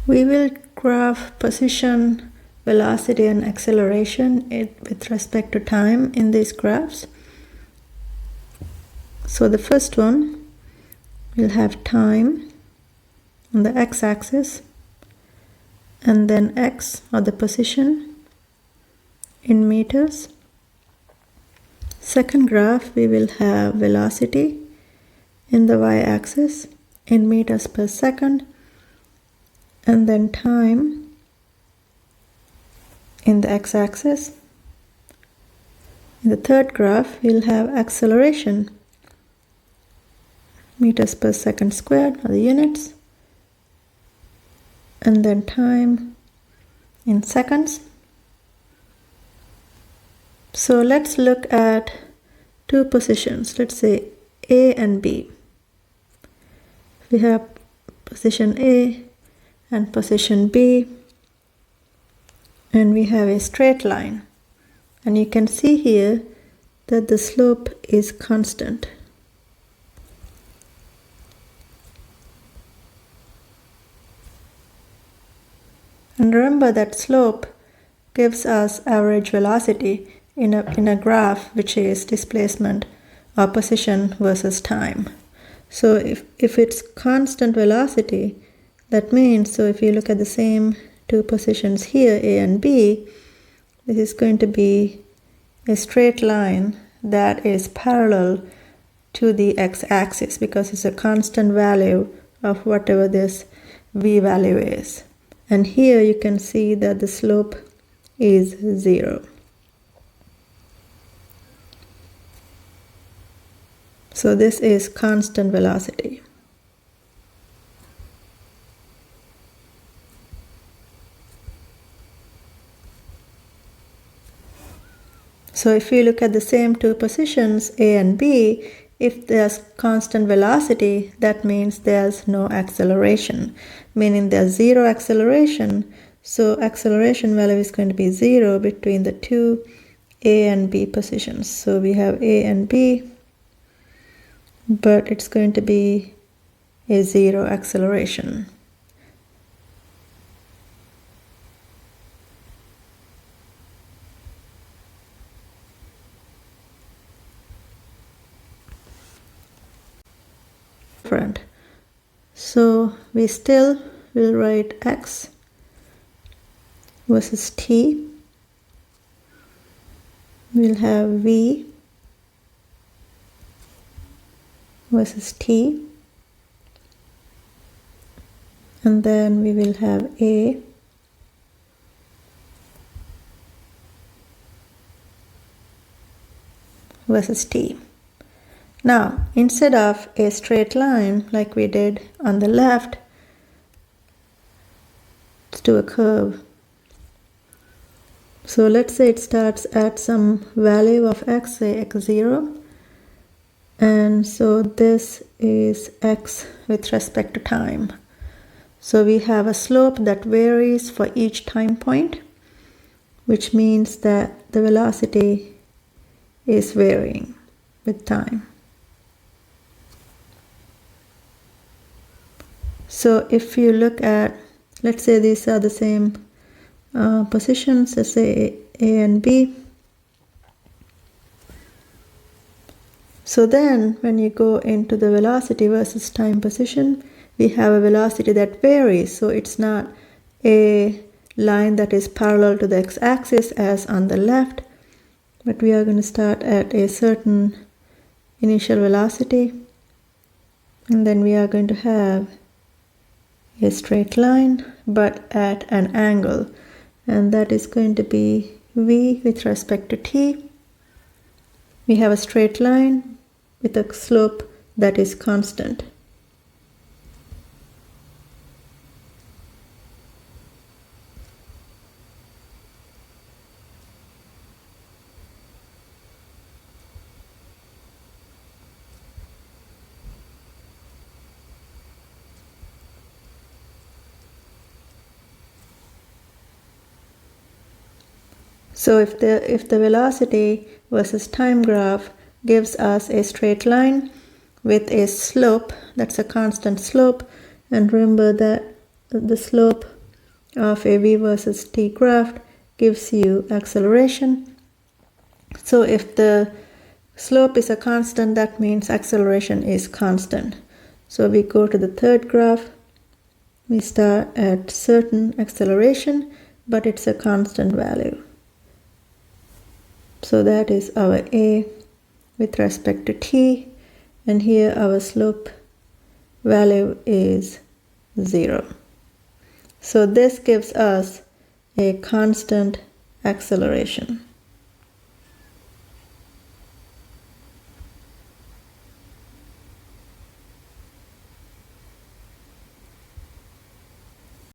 We will graph position, velocity, and acceleration with respect to time in these graphs. So the first one will have time on the x-axis, and then x, or the position, in meters. Second graph, we will have velocity in the y-axis in meters per second, and then time in the x-axis. In the third graph, we'll have acceleration, meters per second squared, or the units, and then time in seconds. So let's look at two positions, let's say A and B. We have position A and position B, and we have a straight line, and you can see here that the slope is constant. And remember that slope gives us average velocity in a graph which is displacement or position versus time. So if it's constant velocity, that means, so if you look at the same two positions here, A and B, this is going to be a straight line that is parallel to the x-axis because it's a constant value of whatever this v value is. And here you can see that the slope is 0. So this is constant velocity. So if you look at the same two positions, A and B, if there's constant velocity, that means there's no acceleration, meaning there's 0 acceleration. So acceleration value is going to be 0 between the two A and B positions. So we have A and B, but it's going to be a 0 acceleration. Different. So we still will write x versus t. We'll have v versus t, and then we will have a versus t. Now, instead of a straight line like we did on the left, let's do a curve. So let's say it starts at some value of x, say x0, and so this is x with respect to time. So we have a slope that varies for each time point, which means that the velocity is varying with time. So if you look at, let's say these are the same positions, let's say A and B. So then when you go into the velocity versus time position, we have a velocity that varies. So it's not a line that is parallel to the x-axis as on the left, but we are going to start at a certain initial velocity, and then we are going to have a straight line but at an angle, and that is going to be v with respect to t. We have a straight line with a slope that is constant. So if the velocity versus time graph gives us a straight line with a slope, that's a constant slope, and remember that the slope of a v versus t graph gives you acceleration. So if the slope is a constant, that means acceleration is constant. So we go to the third graph. We start at certain acceleration, but it's a constant value. So that is our a with respect to t, and here our slope value is 0. So this gives us a constant acceleration.